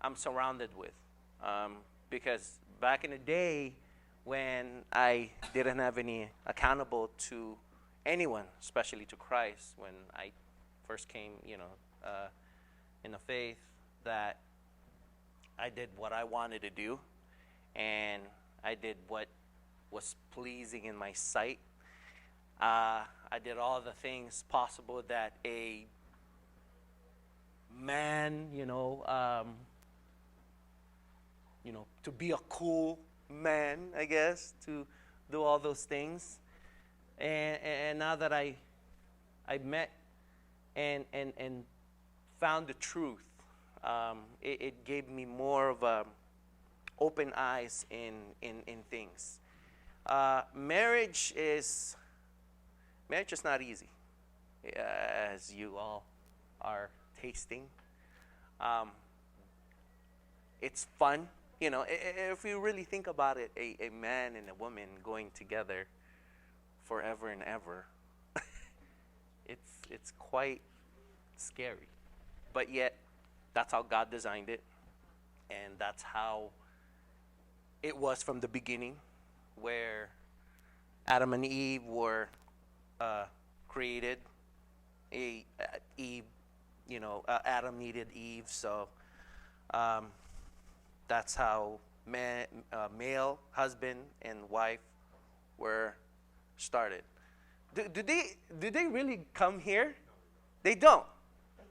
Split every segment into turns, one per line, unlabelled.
I'm surrounded with. Because back in the day, when I didn't have any accountable to anyone, especially to Christ, when I first came, in the faith, that I did what I wanted to do, and I did what was pleasing in my sight. I did all the things possible that a man, to be a cool man, I guess, to do all those things. And now that I met and found the truth, it gave me more of a open eyes in things. Marriage is not easy, as you all are tasting. Um, it's fun. If you really think about it, a man and a woman going together forever and ever, it's quite scary. But yet, that's how God designed it, and that's how it was from the beginning, where Adam and Eve were created. Eve, Adam needed Eve, so um, that's how male husband and wife were started. Do they really come here? They don't.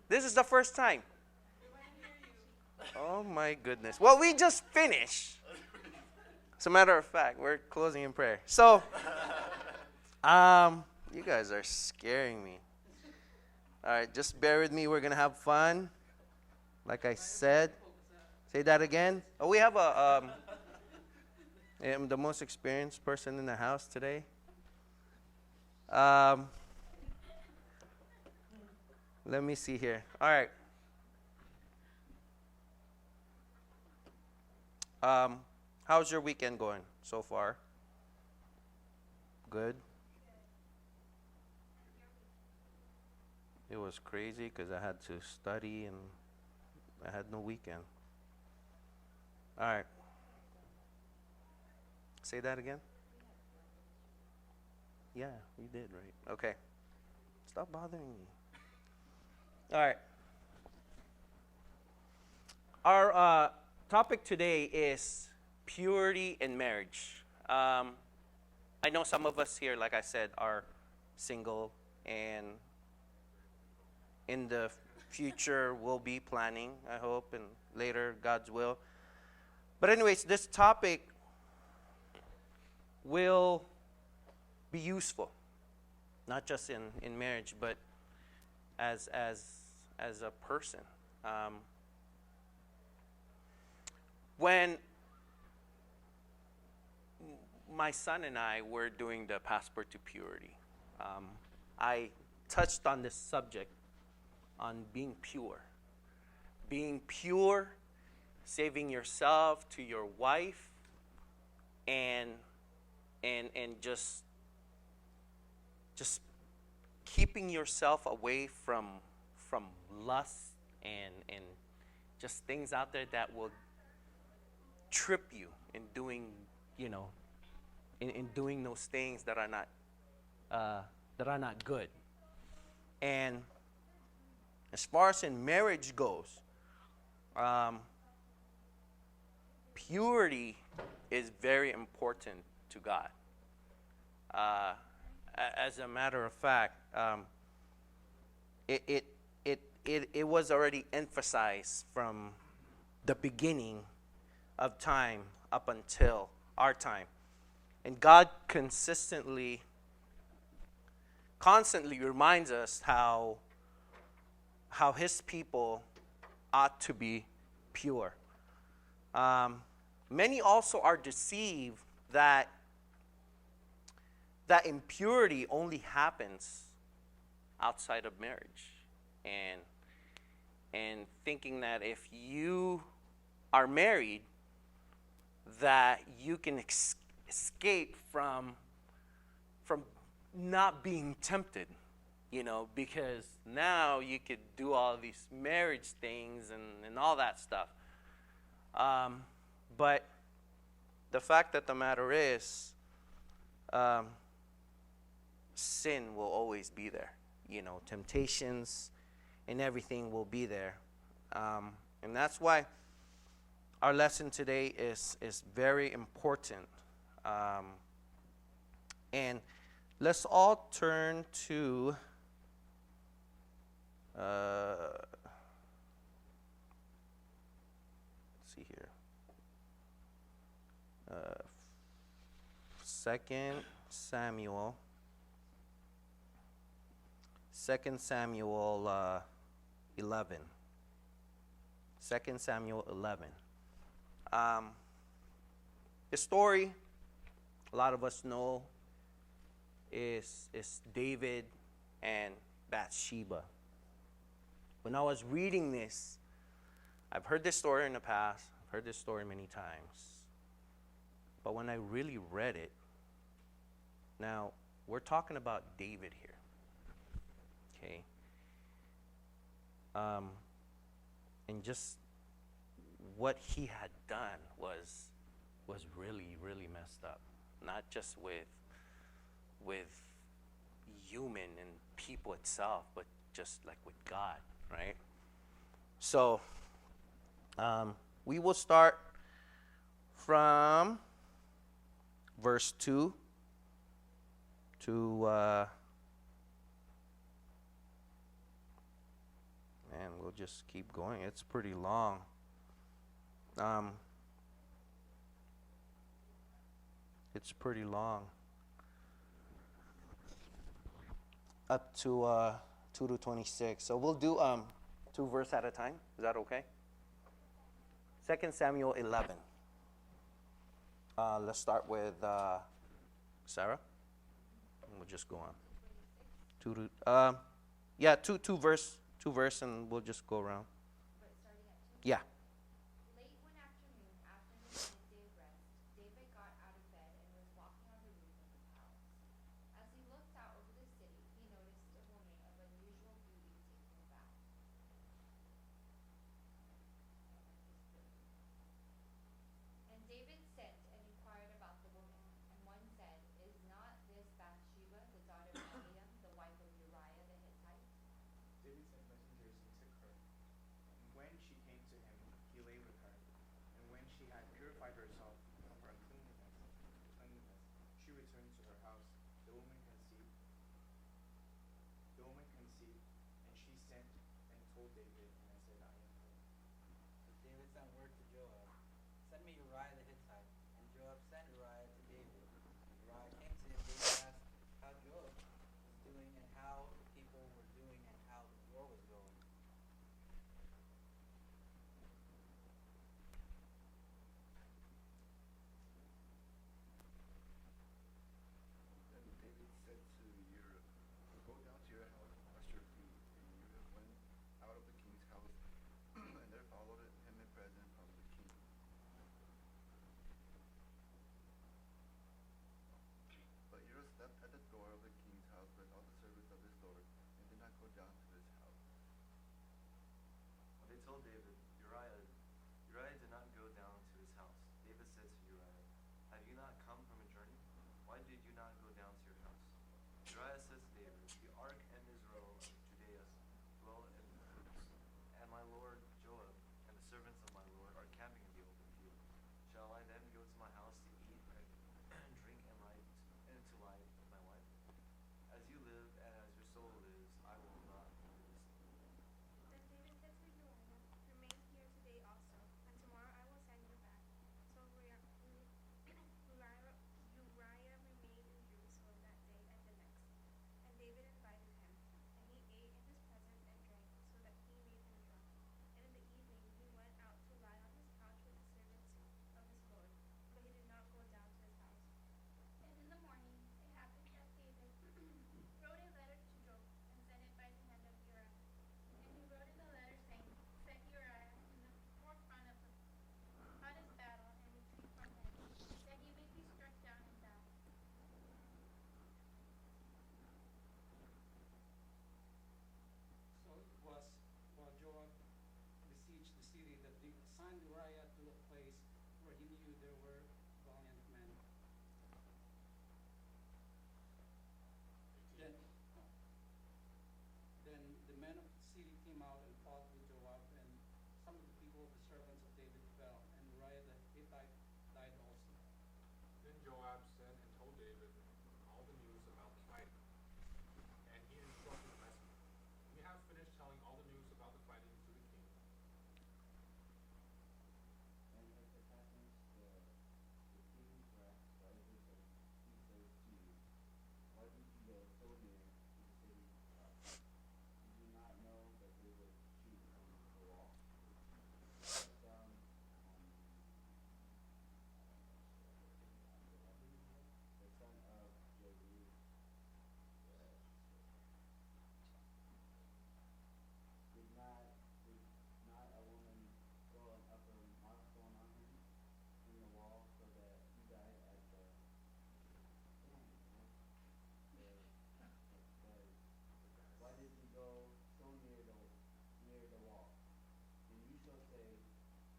This is the first time. Oh my goodness. Well, we just finished. As a matter of fact, we're closing in prayer. So, you guys are scaring me. All right, just bear with me. We're gonna have fun. Like I said, say that again. Oh, we have I'm the most experienced person in the house today. Let me see here. All right. How's your weekend going so far? Good. It was crazy because I had to study and I had no weekend. All right. Say that again. Yeah, you did, right? Okay. Stop bothering me. All right. Our topic today is purity in marriage. I know some of us here, like I said, are single, and in the future we'll be planning, I hope, and later, God's will. But anyways, this topic will be useful, not just in marriage, but as a person. When my son and I were doing the Passport to Purity, I touched on this subject on being pure. Being pure, saving yourself to your wife, and just keeping yourself away from lust and just things out there that will trip you in doing in doing those things that are not good. And as far as in marriage goes, purity is very important to God. As a matter of fact, it was already emphasized from the beginning of time up until our time. And God constantly reminds us how his people ought to be pure. Many also are deceived that impurity only happens outside of marriage, and thinking that if you are married, that you can escape from not being tempted, because now you could do all these marriage things and all that stuff. Um, but the fact that the matter is, um, sin will always be there. You know, temptations and everything will be there. And that's why our lesson today is very important. And let's all turn to let's see here. Second Samuel. Second Samuel 11. Second Samuel 11. The story, a lot of us know, is David and Bathsheba. When I was reading this, I've heard this story in the past. I've heard this story many times. But when I really read it, now we're talking about David here. Okay. And just what he had done was really, really messed up. Not just with human and people itself, but just like with God, right? So we will start from verse 2 to and we'll just keep going. It's pretty long. It's pretty long. Up to 2 to 26. So we'll do 2 verses at a time. Is that okay? 2 Samuel 11. Let's start with Sarah. And we'll just go on. 2 to yeah, two verse, and we'll just go around.
But starting at 2?
Yeah.
Late one afternoon, after his midday rest, David got out of bed and was walking on the roof of the palace. As he looked out over the city, he noticed a woman of unusual beauty taking a bath. And David sent and inquired about the woman. And one said, "Is not this Bathsheba, the daughter of Eliam, the wife of Uriah the Hittite?"
David sent messengers and took her. And when she came to him, he lay with her. And when she had purified herself from her uncleanness, she returned to her house. The woman conceived. The woman conceived, and she sent and told David, and said, "I am pregnant."
So David sent word to Joab, "Send me Uriah the Hittite." And Joab sent Uriah to David. Uriah came to him. David asked how Joab was doing and how the people were doing and how the war was going.
Then David said to Uriah, "Go down to your house, wash your feet." And Uriah went out of the king's house, and there followed him a present from the king. But Uriah slept at the door of the king's house with all the servants of his lord, and did not go down to his house.
When they told David, Uriah did not go down to his house. David said to Uriah, "Have you not come from a journey? Why did you not go down to your house?" Uriah said to David, "The ark and Israel of Judea dwell in Booths, and my lord Joab and the servants of my lord are camping in the open field. Shall I then go to my house to eat and drink and to lie with my wife? As you live and as your soul lives, I will not do this."
Then David said to Uriah, "Remain here today also, and tomorrow I will send you back." So Uriah remained in Jerusalem that day and the next.
Joab sent and told David all the news about the fighting. And he instructed the messenger, "When you have finished telling all the news about the fighting to the king,
And if it happens the king rises and he says to you, why did you go so near to the city wall? Did you not know that they would shoot from the wall? Write down the son of Jeru. Did not a woman throw an upper milestone on him in the wall so that he died at the why did you go so near the wall? And you shall say,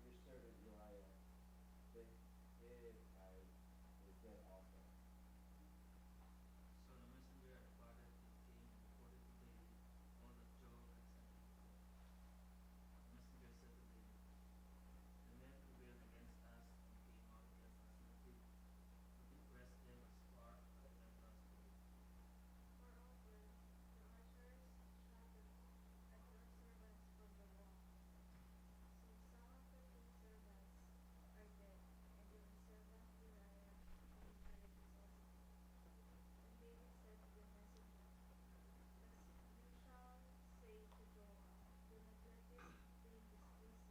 your servant Uriah the Hittite is dead also.
So the messenger departed the king and reported to David all that Joab had sent him to do. The messenger said to David, the men prevailed against us and came out against us in a big, but we pressed them as far as let us go.
Moreover, the archers shouted at your servants from the wall. See, some of the king's servants are dead, and your servant Uriah the Hittite is also dead. And David said to the messenger, you shall say to Joab, do not let this thing displease you,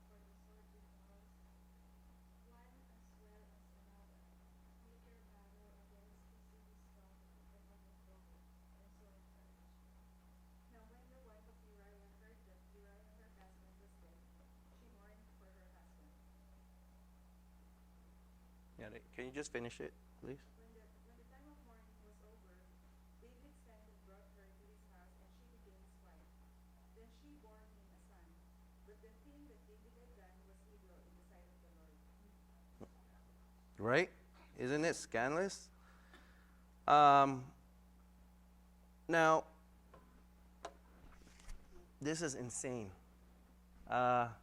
for the sword devours one as well as another. Make your battle against the city strong and overthrow it. And so encourage me. Now when the wife of Uriah heard that Uriah her husband was dead, she mourned for her husband.
Yeah, can you just finish it, please?
When the time of mourning was over, David sent and brought her to his house, and she became his wife. Then she bore him a son. But the thing that David had done was evil in the sight of the Lord.
Right? Isn't it scandalous? Now, this is insane. Right?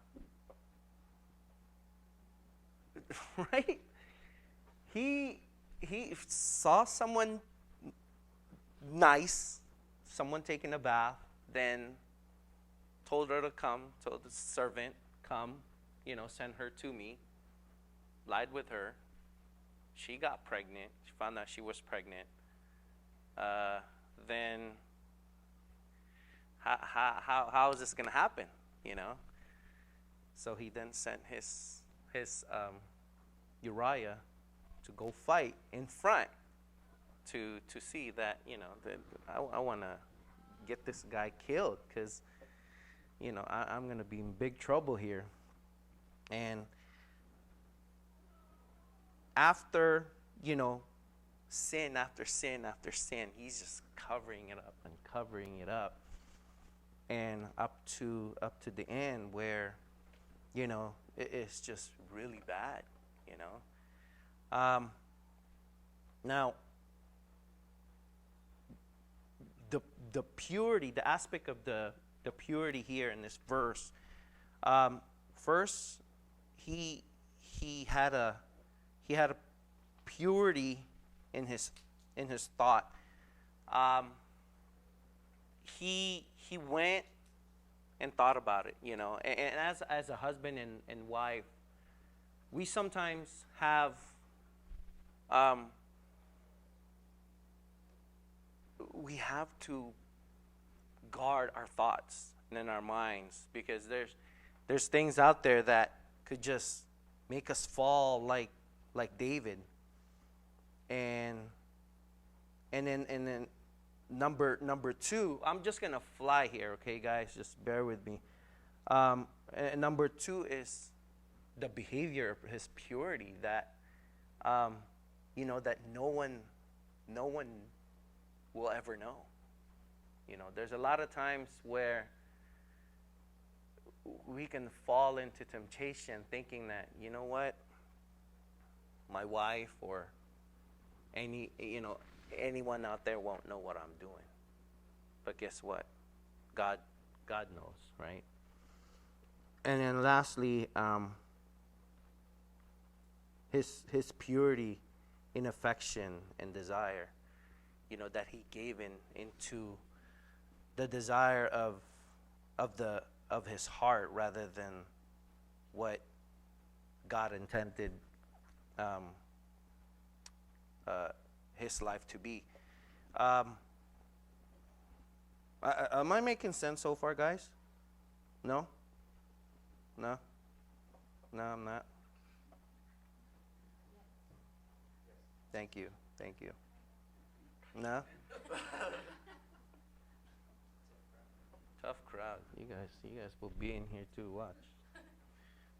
He saw someone nice, someone taking a bath, then told her to come, told the servant, come, send her to me, lied with her. She got pregnant. She found out she was pregnant. Then how is this going to happen, So he then sent his Uriah to go fight in front to see that, that I want to get this guy killed because, I'm going to be in big trouble here. And after, sin after sin after sin, he's just covering it up and covering it up. And up to the end where, it's just really bad, Now, the purity, the aspect of the purity here in this verse, first, he had a purity in his thought. He went and thought about it, and as a husband and wife, we sometimes have we have to guard our thoughts and in our minds because there's things out there that could just make us fall like David. And then number two, I'm just gonna fly here, okay, guys? Just bear with me. And number two is the behavior of his purity that, that no one will ever know. There's a lot of times where we can fall into temptation thinking that, what, my wife or anyone out there won't know what I'm doing. But guess what? God knows, right? And then lastly, his purity in affection and desire, that he gave into the desire of his heart rather than what God intended his life to be. Am I making sense so far, guys? No? No? No, I'm not. Thank you. Thank you. No? Tough crowd. You guys will be in here too. Watch.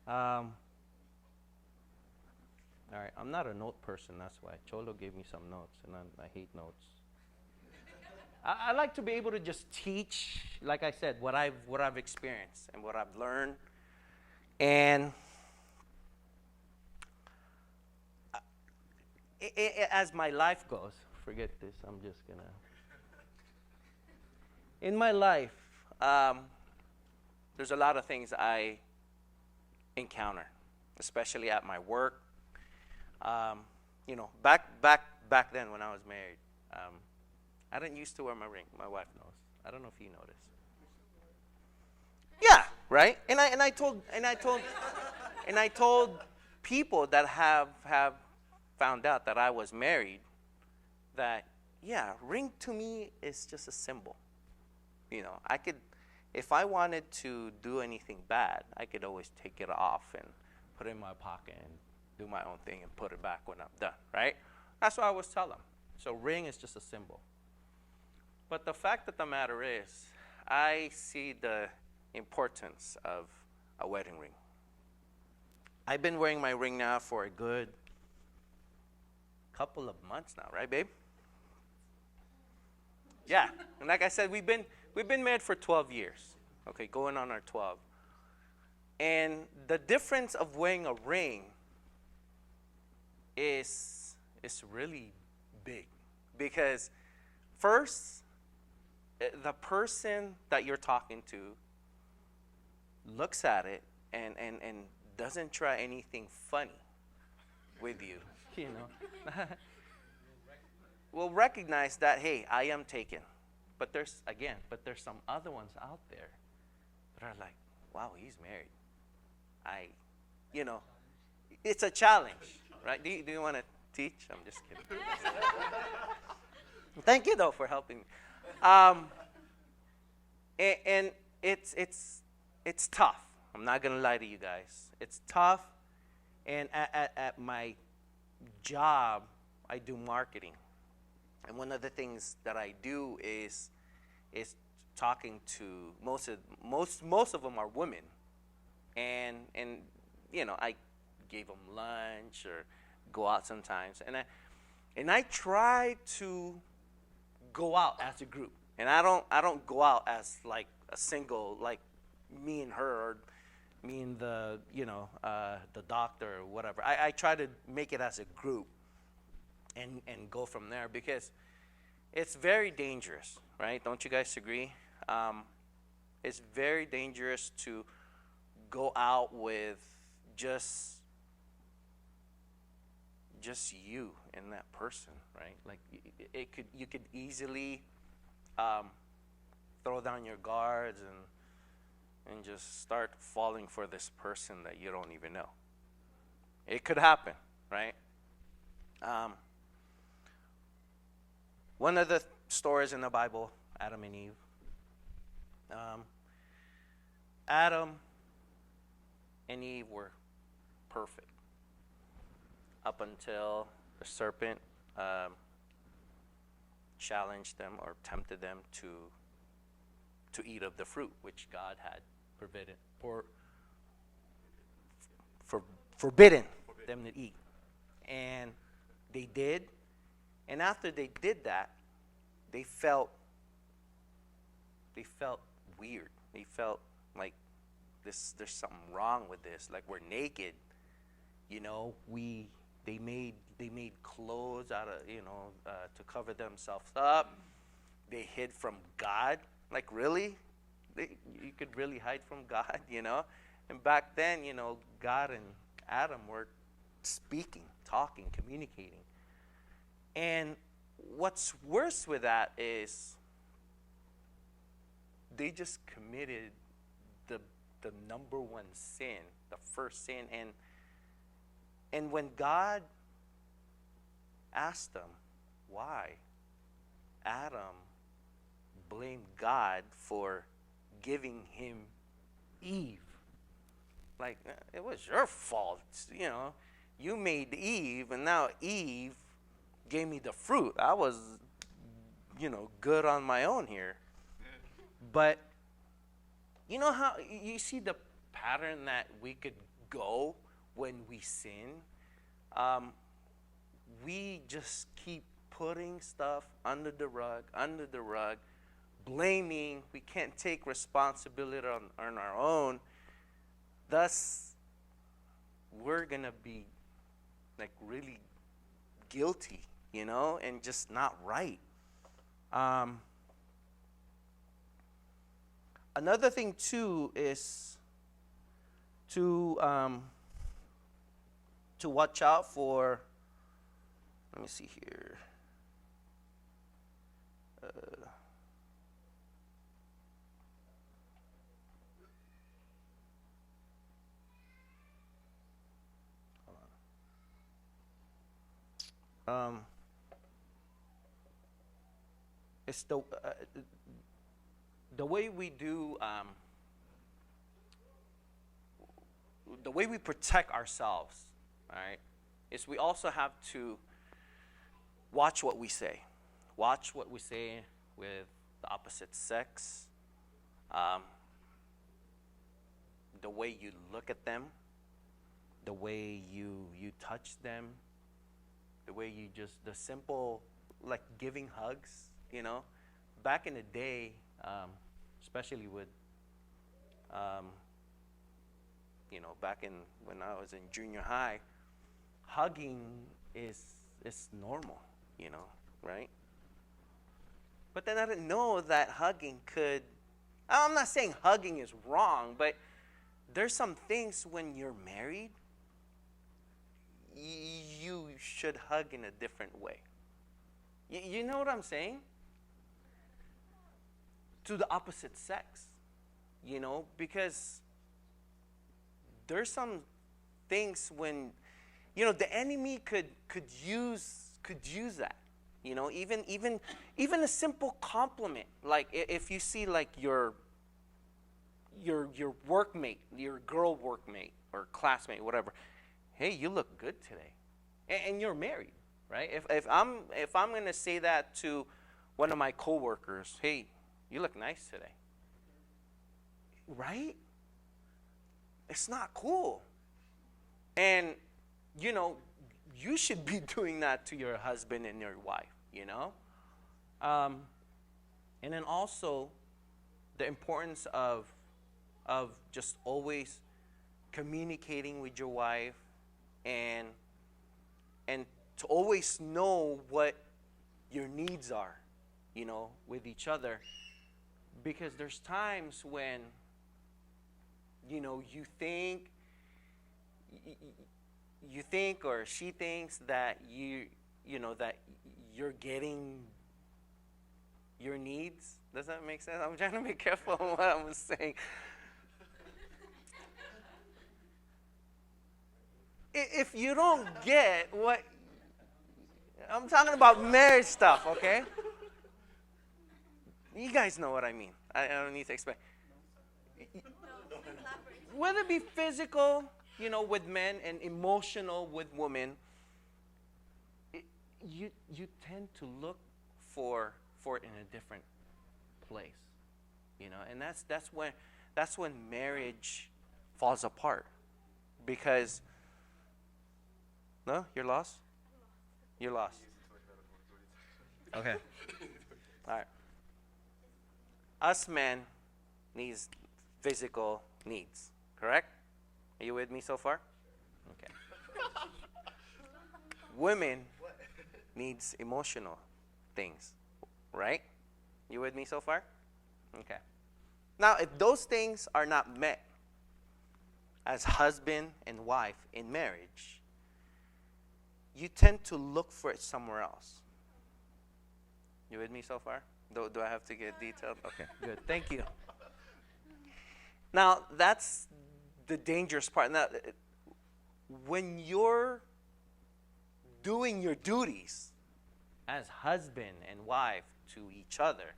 All right. I'm not a note person. That's why Cholo gave me some notes, and I hate notes. I like to be able to just teach, like I said, what I've experienced and what I've learned, and as my life goes. Forget this. I'm just gonna. In my life, there's a lot of things I encounter, especially at my work. Back then when I was married, I didn't used to wear my ring. My wife knows. I don't know if you noticed. Yeah, right. And I told people that have found out that I was married that, yeah, ring to me is just a symbol. I could, if I wanted to do anything bad, I could always take it off and put it in my pocket and do my own thing and put it back when I'm done, right? That's what I always tell them. So ring is just a symbol. But the fact of the matter is, I see the importance of a wedding ring. I've been wearing my ring now for a good couple of months now, right, babe? Yeah, and like I said, we've been married for 12 years. Okay, going on our 12. And the difference of wearing a ring is really big, because first, the person that you're talking to looks at it and doesn't try anything funny with you, will recognize that, hey, I am taken. But there's some other ones out there that are like, wow, he's married. It's a challenge, right? Do you want to teach? I'm just kidding. Thank you, though, for helping me. And it's tough. I'm not gonna lie to you guys. It's tough. And at my job, I do marketing, and one of the things that I do is talking to most of them are women, and I gave them lunch or go out sometimes, and I try to go out as a group, and I don't go out as like a single, like me and her, or me and the doctor or whatever. I try to make it as a group and go from there, because it's very dangerous, right? Don't you guys agree? It's very dangerous to go out with just you and that person, right? Like you could easily throw down your guards and just start falling for this person that you don't even know. It could happen, right? One of the stories in the Bible, Adam and Eve. Adam and Eve were perfect up until the serpent challenged them or tempted them to eat of the fruit which God had forbidden them to eat. And they did. And after they did that, they felt weird. They felt like there's something wrong with this. Like, we're naked. They made clothes out of to cover themselves up. They hid from God. Like, really? You could really hide from God, And back then, God and Adam were speaking, talking, communicating. And what's worse with that is they just committed the number one sin, the first sin. And when God asked them why, Adam blamed God for giving him Eve. Like, it was your fault, you know. You made Eve, and now Eve gave me the fruit. I was, good on my own here. But you know how you see the pattern that we could go when we sin? We just keep putting stuff under the rug, blaming. We can't take responsibility on our own. Thus, we're going to be like really guilty, and just not right. Another thing too is to watch out for. Let me see here. It's the way we do, the way we protect ourselves, all right, is we also have to watch what we say. Watch what we say with the opposite sex, the way you look at them, the way you touch them, the way you the simple, like giving hugs, Back in the day, especially with, back when I was in junior high, hugging is normal, right? But then I didn't know that hugging could, I'm not saying hugging is wrong, but there's some things when you're married, you should hug in a different way. You know what I'm saying? To the opposite sex, because there's some things when, the enemy could use that, even a simple compliment, like if you see like your workmate, your girl workmate or classmate, whatever, hey, you look good today, and you're married, right? If I'm gonna say that to one of my coworkers, hey, you look nice today. Right? It's not cool. And, you should be doing that to your husband and your wife, And then also the importance of just always communicating with your wife and to always know what your needs are, with each other. Because there's times when, you think or she thinks that that you're getting your needs. Does that make sense? I'm trying to be careful on what I'm saying. If you don't get what, I'm talking about marriage stuff, okay? You guys know what I mean. I don't need to explain. Whether it be physical, with men and emotional with women, you tend to look for it in a different place, and that's when marriage falls apart, because no, you're lost. You're lost. Okay. All right. Us men needs physical needs, correct? Are you with me so far? Okay. Women needs emotional things, right? You with me so far? Okay. Now, if those things are not met as husband and wife in marriage, you tend to look for it somewhere else. You with me so far? Do I have to get detailed? Okay, good. Thank you. Now, that's the dangerous part. Now, when you're doing your duties as husband and wife to each other,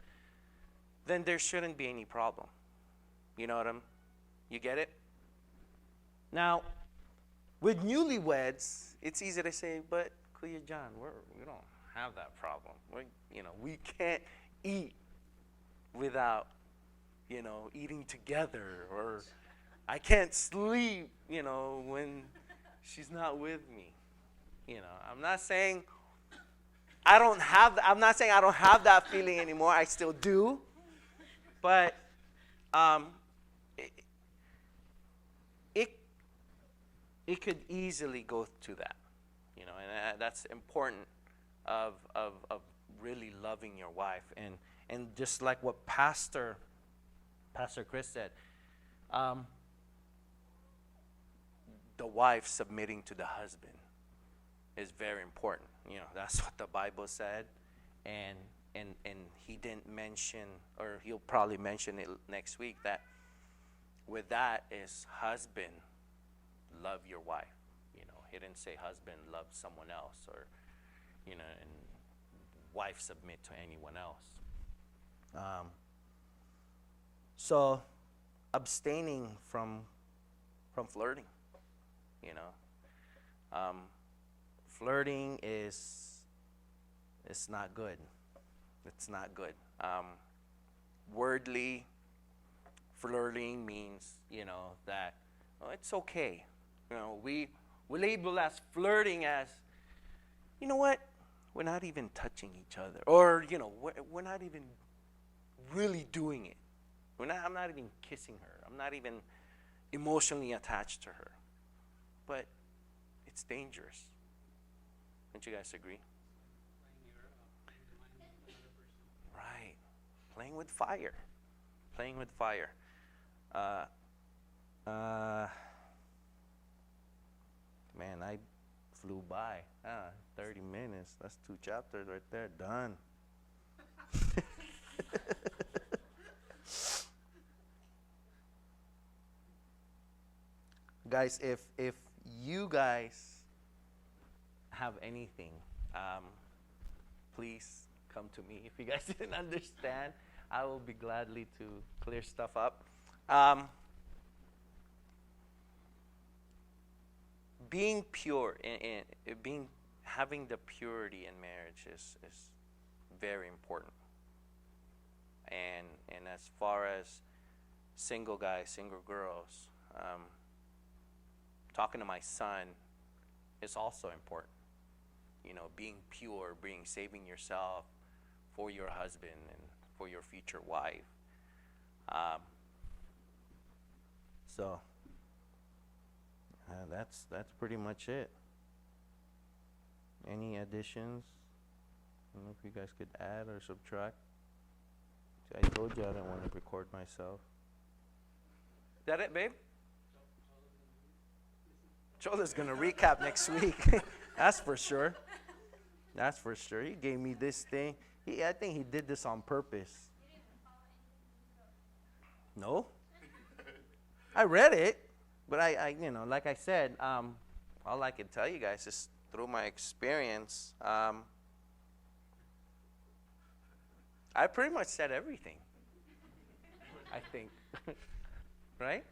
then there shouldn't be any problem. You know what you get it? Now, with newlyweds, it's easy to say, but Kuya John, we don't have that problem. We can't eat without, eating together, or I can't sleep, when she's not with me. I'm not saying I don't have that feeling anymore. I still do. But it could easily go to that, and that's important of really loving your wife, and just like what Pastor Chris said, the wife submitting to the husband is very important. That's what the Bible said, and he didn't mention, or he'll probably mention it next week, that with that is husband, love your wife. He didn't say husband love someone else, or and wife submit to anyone else. So abstaining from flirting. Flirting is not good. It's not good. Wordly, flirting means that it's okay. We label as flirting as, you know what, we're not even touching each other, or we're not even really doing it. I'm not even kissing her. I'm not even emotionally attached to her. But it's dangerous. Don't you guys agree? Right. Playing with fire. Playing with fire. Man, I flew by. 30 minutes. That's 2 chapters right there. Done. Guys, if you guys have anything, please come to me. If you guys didn't understand, I will be gladly to clear stuff up. Being pure and having the purity in marriage is very important. And as far as single guys, single girls, talking to my son is also important. Being pure, saving yourself for your husband and for your future wife. So that's pretty much it. Any additions? I don't know if you guys could add or subtract. I told you I didn't want to record myself. Is that it, babe? Chola's going to recap next week. That's for sure. That's for sure. He gave me this thing. I think he did this on purpose. No? I read it, but I like I said, all I can tell you guys is through my experience, I pretty much said everything. I think. Right?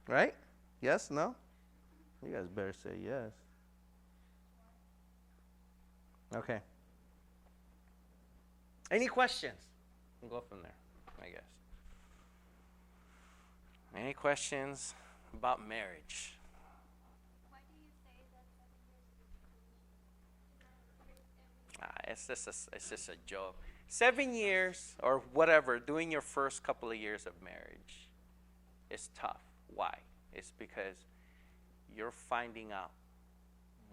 Right? Yes? No? You guys better say yes. Okay. Any questions? We'll go from there, I guess. Any questions about marriage?
Why do you say that 7 years is the
It's just a joke. 7 years or whatever, doing your first couple of years of marriage is tough. Why? It's because you're finding out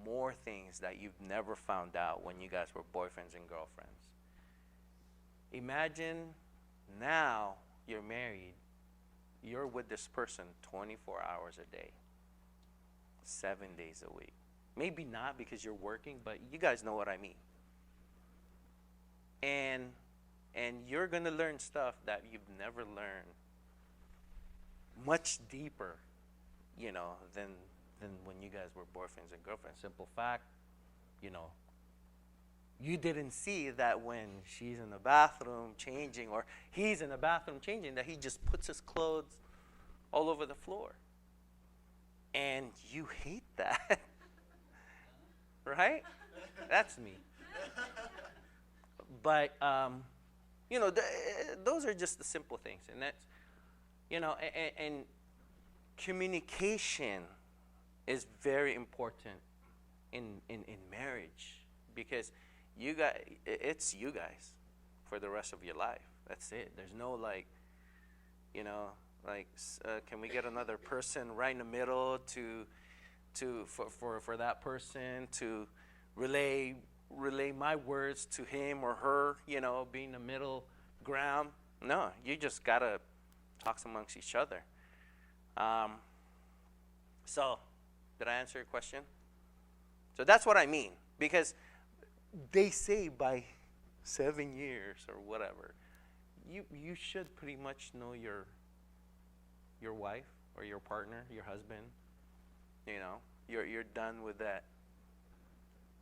more things that you've never found out when you guys were boyfriends and girlfriends. Imagine now you're married, you're with this person 24 hours a day, 7 days a week. Maybe not because you're working, but you guys know what I mean. and you're gonna learn stuff that you've never learned, much deeper, than when you guys were boyfriends and girlfriends. Simple fact, you didn't see that when she's in the bathroom changing or he's in the bathroom changing, that he just puts his clothes all over the floor. And you hate that. Right? That's me. But, those are just the simple things. And that's, and communication is very important in marriage, because it's you guys for the rest of your life. That's it. There's no can we get another person right in the middle for that person to relay my words to him or her, being the middle ground. No, you just gotta talk amongst each other. So, did I answer your question? So that's what I mean, because they say by 7 years or whatever, you should pretty much know your wife or your partner, your husband. You're done with that.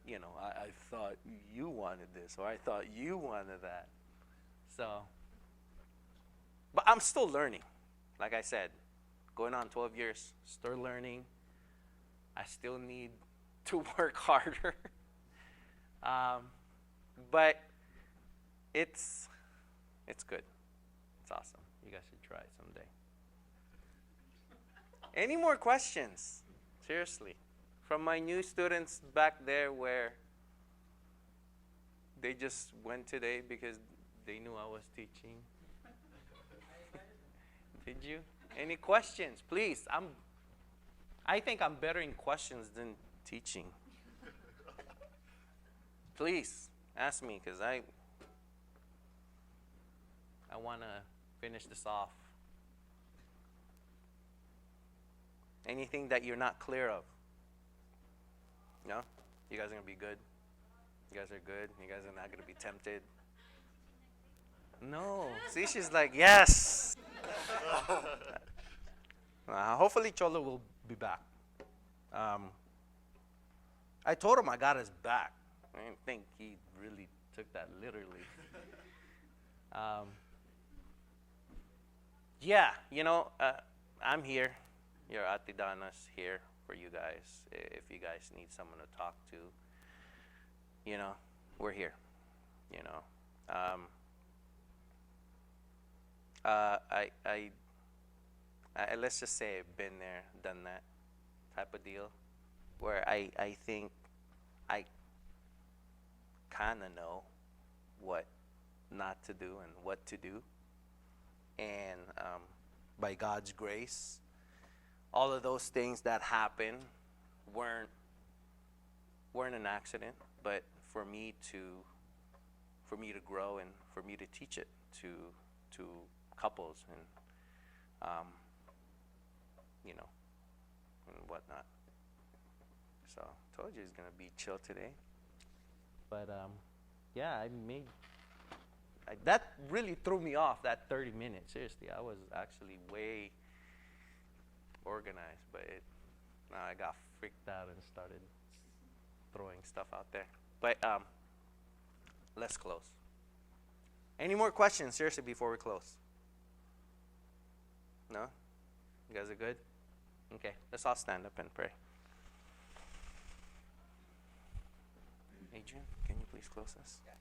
I thought you wanted this, or I thought you wanted that. So, but I'm still learning. Like I said, going on 12 years, still learning. I still need to work harder. But it's good. It's awesome. You guys should try it someday. Any more questions? Seriously. From my new students back there, where they just went today because they knew I was teaching. Did you? Any questions? Please. I think I'm better in questions than teaching. Please ask me, because I want to finish this off. Anything that you're not clear of? No? You guys are going to be good? You guys are good? You guys are not going to be tempted? No. See, she's like, yes. Hopefully Cholo will be back. I told him I got his back. I didn't think he really took that literally. I'm here. Your Ate Dana's here for you guys. If you guys need someone to talk to, we're here. Let's just say I've been there, done that type of deal, where I think I kind of know what not to do and what to do. And by God's grace, all of those things that happened weren't an accident, but for me to grow and for me to teach it to couples and and whatnot. So I told you it's gonna be chill today. But that really threw me off, that 30 minutes. Seriously, I was actually way organized, but I got freaked out and started throwing stuff out there. But let's close. Any more questions, seriously, before we close? No? You guys are good? Okay, let's all stand up and pray. Adrian, can you please close us?
Yeah.